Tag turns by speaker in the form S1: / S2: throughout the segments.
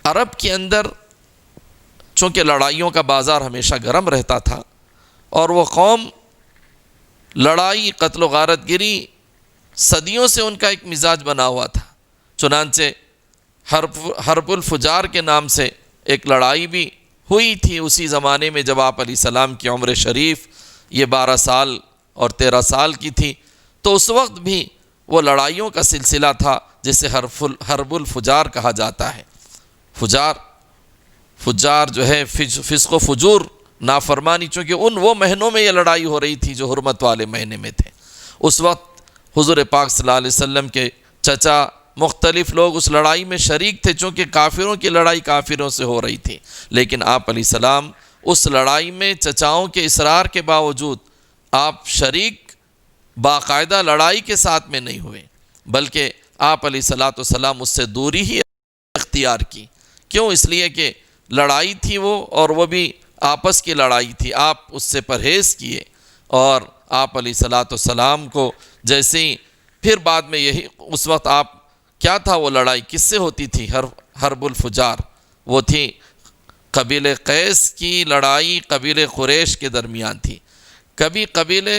S1: عرب کے اندر چونکہ لڑائیوں کا بازار ہمیشہ گرم رہتا تھا، اور وہ قوم لڑائی، قتل و غارت گری صدیوں سے ان کا ایک مزاج بنا ہوا تھا۔ چنانچہ حرب الفجار کے نام سے ایک لڑائی بھی ہوئی تھی اسی زمانے میں، جب آپ علیہ السلام کی عمر شریف یہ 12 سال اور 13 سال کی تھی، تو اس وقت بھی وہ لڑائیوں کا سلسلہ تھا جسے حرب الفجار کہا جاتا ہے۔ فجار جو ہے فسق و فجور، نافرمانی، چونکہ وہ مہینوں میں یہ لڑائی ہو رہی تھی جو حرمت والے مہینے میں تھے۔ اس وقت حضور پاک صلی اللہ علیہ وسلم کے چچا، مختلف لوگ اس لڑائی میں شریک تھے، چونکہ کافروں کی لڑائی کافروں سے ہو رہی تھی، لیکن آپ علیہ السلام اس لڑائی میں چچاؤں کے اصرار کے باوجود آپ شریک باقاعدہ لڑائی کے ساتھ میں نہیں ہوئے، بلکہ آپ علیہ السلام اس سے دوری ہی اختیار کی۔ کیوں؟ اس لیے کہ لڑائی تھی وہ، اور وہ بھی آپس کی لڑائی تھی، آپ اس سے پرہیز کیے۔ اور آپ علیہ السلام کو جیسے ہی پھر بعد میں یہی اس وقت آپ کیا تھا، وہ لڑائی کس سے ہوتی تھی؟ حرب الفجار، وہ تھی قبیل قیس کی لڑائی قبیل قریش کے درمیان تھی۔ کبھی قبیل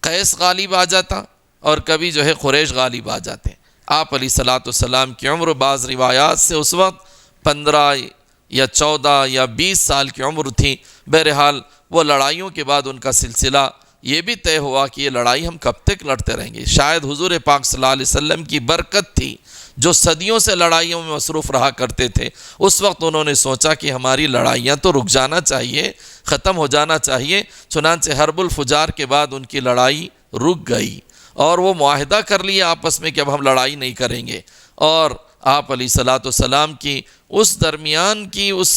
S1: قیس غالب آ جاتا اور کبھی جو ہے قریش غالب آ جاتے۔ آپ علیہ السلام کی عمر بعض روایات سے اس وقت 15 یا 14 یا 20 سال کی عمر تھی۔ بہرحال وہ لڑائیوں کے بعد ان کا سلسلہ یہ بھی طے ہوا کہ یہ لڑائی ہم کب تک لڑتے رہیں گے۔ شاید حضور پاک صلی اللہ علیہ وسلم کی برکت تھی، جو صدیوں سے لڑائیوں میں مصروف رہا کرتے تھے، اس وقت انہوں نے سوچا کہ ہماری لڑائیاں تو رک جانا چاہیے، ختم ہو جانا چاہیے۔ چنانچہ حرب الفجار کے بعد ان کی لڑائی رک گئی، اور وہ معاہدہ کر لیا آپس میں کہ اب ہم لڑائی نہیں کریں گے۔ اور آپ علیہ السلام کی اس درمیان کی اس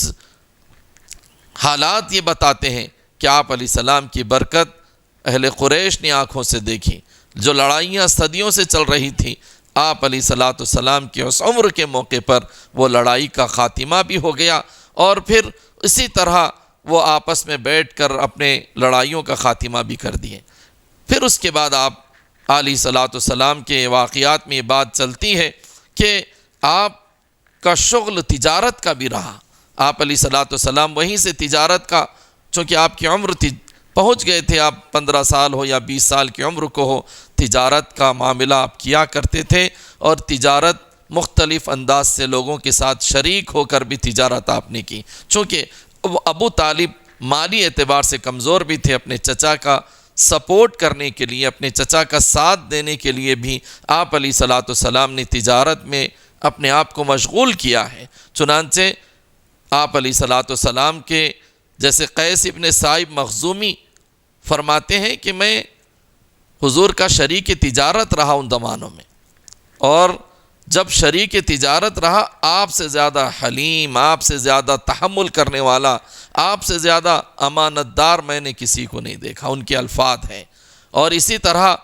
S1: حالات یہ بتاتے ہیں کہ آپ علیہ السلام کی برکت اہل قریش نے آنکھوں سے دیکھی۔ جو لڑائیاں صدیوں سے چل رہی تھیں، آپ علیہ السلام کی اس عمر کے موقع پر وہ لڑائی کا خاتمہ بھی ہو گیا، اور پھر اسی طرح وہ آپس میں بیٹھ کر اپنے لڑائیوں کا خاتمہ بھی کر دیے۔ پھر اس کے بعد آپ علیہ السلام کے واقعات میں یہ بات چلتی ہے کہ آپ کا شغل تجارت کا بھی رہا۔ آپ علیہ السلام وہیں سے تجارت کا، چونکہ آپ کی عمر پہنچ گئے تھے، آپ 15 سال ہو یا 20 سال کی عمر کو ہو، تجارت کا معاملہ آپ کیا کرتے تھے، اور تجارت مختلف انداز سے لوگوں کے ساتھ شریک ہو کر بھی تجارت آپ نے کی۔ چونکہ ابو طالب مالی اعتبار سے کمزور بھی تھے، اپنے چچا کا سپورٹ کرنے کے لیے، اپنے چچا کا ساتھ دینے کے لیے بھی آپ علیہ السلام نے تجارت میں اپنے آپ کو مشغول کیا ہے۔ چنانچہ آپ علیہ السلام کے جیسے قیس ابن سائب مخزومی فرماتے ہیں کہ میں حضور کا شریک تجارت رہا ان زمانوں میں، اور جب شریک تجارت رہا، آپ سے زیادہ حلیم، آپ سے زیادہ تحمل کرنے والا، آپ سے زیادہ امانت دار میں نے کسی کو نہیں دیکھا، ان کے الفاظ ہیں۔ اور اسی طرح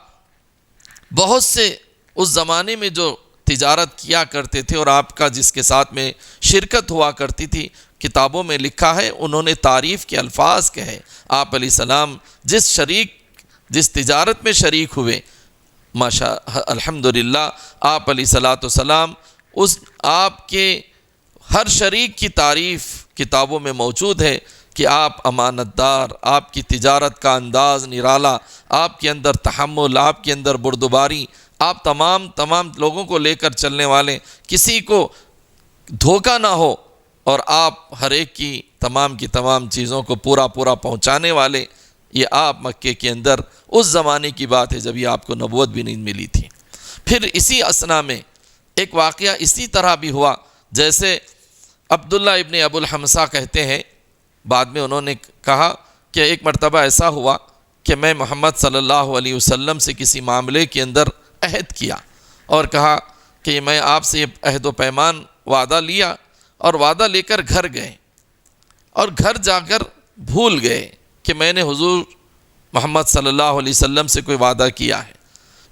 S1: بہت سے اس زمانے میں جو تجارت کیا کرتے تھے اور آپ کا جس کے ساتھ میں شرکت ہوا کرتی تھی، کتابوں میں لکھا ہے، انہوں نے تعریف کے الفاظ کہے۔ آپ علیہ السلام جس تجارت میں شریک ہوئے، ماشاء الحمدللہ، آپ علیہ السلام اس آپ کے ہر شریک کی تعریف کتابوں میں موجود ہے کہ آپ امانت دار، آپ کی تجارت کا انداز نرالا، آپ کے اندر تحمل، آپ کے اندر بردباری، آپ تمام لوگوں کو لے کر چلنے والے، کسی کو دھوکہ نہ ہو، اور آپ ہر ایک کی تمام چیزوں کو پورا پہنچانے والے۔ یہ آپ مکے کے اندر اس زمانے کی بات ہے جب یہ آپ کو نبوت بھی نہیں ملی تھی۔ پھر اسی اثنا میں ایک واقعہ اسی طرح بھی ہوا، جیسے عبداللہ ابن ابو الحمصہ کہتے ہیں، بعد میں انہوں نے کہا کہ ایک مرتبہ ایسا ہوا کہ میں محمد صلی اللہ علیہ وسلم سے کسی معاملے کے اندر عہد کیا، اور کہا کہ میں آپ سے عہد و پیمان وعدہ لیا، اور وعدہ لے کر گھر گئے، اور گھر جا کر بھول گئے کہ میں نے حضور محمد صلی اللہ علیہ وسلم سے کوئی وعدہ کیا ہے۔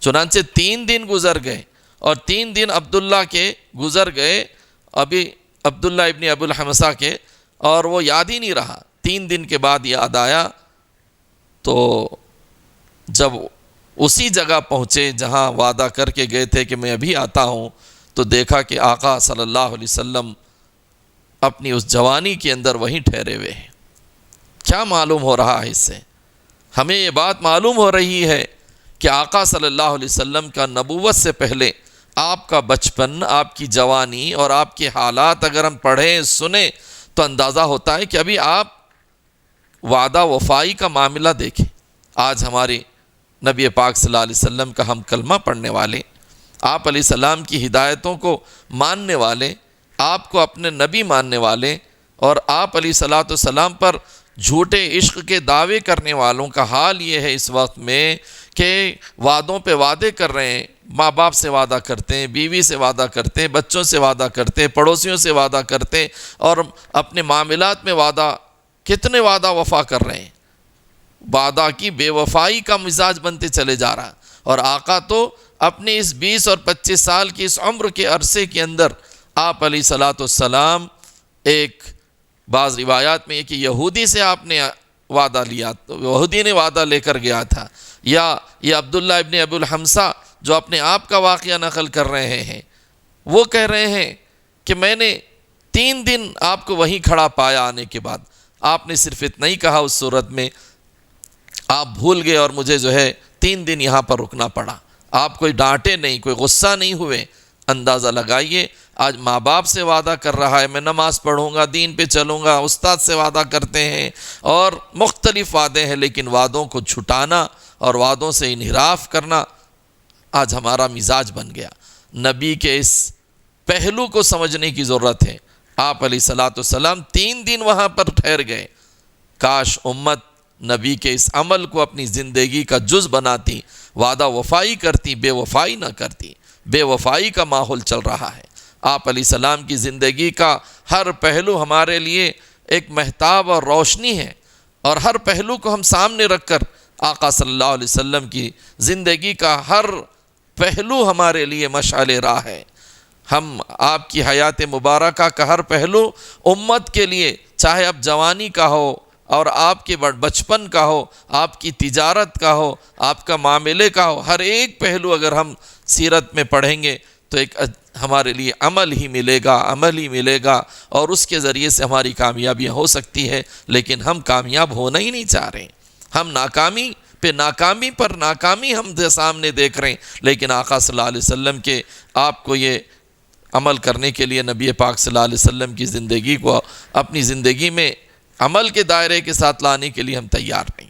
S1: چنانچہ 3 دن گزر گئے، اور 3 دن عبداللہ کے گزر گئے، ابھی عبداللہ ابن ابو الحمصہ کے، اور وہ یاد ہی نہیں رہا۔ 3 دن کے بعد یاد آیا، تو جب اسی جگہ پہنچے جہاں وعدہ کر کے گئے تھے کہ میں ابھی آتا ہوں، تو دیکھا کہ آقا صلی اللہ علیہ وسلم اپنی اس جوانی کے اندر وہیں ٹھہرے ہوئے ہیں۔ کیا معلوم ہو رہا ہے اس سے؟ ہمیں یہ بات معلوم ہو رہی ہے کہ آقا صلی اللہ علیہ وسلم کا نبوت سے پہلے آپ کا بچپن، آپ کی جوانی اور آپ کے حالات اگر ہم پڑھیں سنیں تو اندازہ ہوتا ہے کہ ابھی آپ وعدہ وفائی کا معاملہ دیکھیں۔ آج ہمارے نبی پاک صلی اللہ علیہ وسلم کا ہم کلمہ پڑھنے والے، آپ علیہ السلام کی ہدایتوں کو ماننے والے، آپ کو اپنے نبی ماننے والے، اور آپ علیہ الصلوۃ والسلام پر جھوٹے عشق کے دعوے کرنے والوں کا حال یہ ہے اس وقت میں کہ وعدوں پہ وعدے کر رہے ہیں، ماں باپ سے وعدہ کرتے ہیں، بیوی سے وعدہ کرتے ہیں، بچوں سے وعدہ کرتے ہیں، پڑوسیوں سے وعدہ کرتے ہیں، اور اپنے معاملات میں کتنے وعدہ وفا کر رہے ہیں۔ وعدہ کی بے وفائی کا مزاج بنتے چلے جا رہا، اور آقا تو اپنے اس 20 اور 25 سال کی اس عمر کے عرصے کے اندر آپ علیہ الصلوۃ والسلام ایک بعض روایات میں یہ کہ یہودی سے آپ نے وعدہ لیا، یہودی نے وعدہ لے کر گیا تھا، یا یہ عبداللہ ابن ابو الحمصہ جو اپنے آپ کا واقعہ نقل کر رہے ہیں، وہ کہہ رہے ہیں کہ میں نے 3 دن آپ کو وہیں کھڑا پایا آنے کے بعد۔ آپ نے صرف اتنا ہی کہا اس صورت میں، آپ بھول گئے اور مجھے 3 دن یہاں پر رکنا پڑا۔ آپ کوئی ڈانٹے نہیں، کوئی غصہ نہیں ہوئے۔ اندازہ لگائیے، آج ماں باپ سے وعدہ کر رہا ہے میں نماز پڑھوں گا، دین پہ چلوں گا، استاد سے وعدہ کرتے ہیں اور مختلف وعدے ہیں، لیکن وعدوں کو چھٹانا اور وعدوں سے انحراف کرنا آج ہمارا مزاج بن گیا۔ نبی کے اس پہلو کو سمجھنے کی ضرورت ہے۔ آپ علیہ الصلوۃ والسلام 3 دن وہاں پر ٹھہر گئے۔ کاش امت نبی کے اس عمل کو اپنی زندگی کا جز بناتی، وعدہ وفائی کرتی، بے وفائی نہ کرتی۔ بے وفائی کا ماحول چل رہا ہے۔ آپ علیہ السلام کی زندگی کا ہر پہلو ہمارے لیے ایک مہتاب اور روشنی ہے، اور ہر پہلو کو ہم سامنے رکھ کر آقا صلی اللہ علیہ وسلم کی زندگی کا ہر پہلو ہمارے لیے مشعل راہ ہے۔ ہم آپ کی حیات مبارکہ کا ہر پہلو امت کے لیے، چاہے اب جوانی کا ہو اور آپ کے بچپن کا ہو، آپ کی تجارت کا ہو، آپ کا معاملے کا ہو، ہر ایک پہلو اگر ہم سیرت میں پڑھیں گے تو ایک ہمارے لیے عمل ہی ملے گا، اور اس کے ذریعے سے ہماری کامیابی ہو سکتی ہے۔ لیکن ہم کامیاب ہونا ہی نہیں چاہ رہے، ہم ناکامی پہ ناکامی پر ناکامی ہم سامنے دیکھ رہے ہیں۔ لیکن آقا صلی اللہ علیہ وسلم کے آپ کو یہ عمل کرنے کے لیے نبی پاک صلی اللہ علیہ وسلم کی زندگی کو اپنی زندگی میں عمل کے دائرے کے ساتھ لانے کے لیے ہم تیار نہیں۔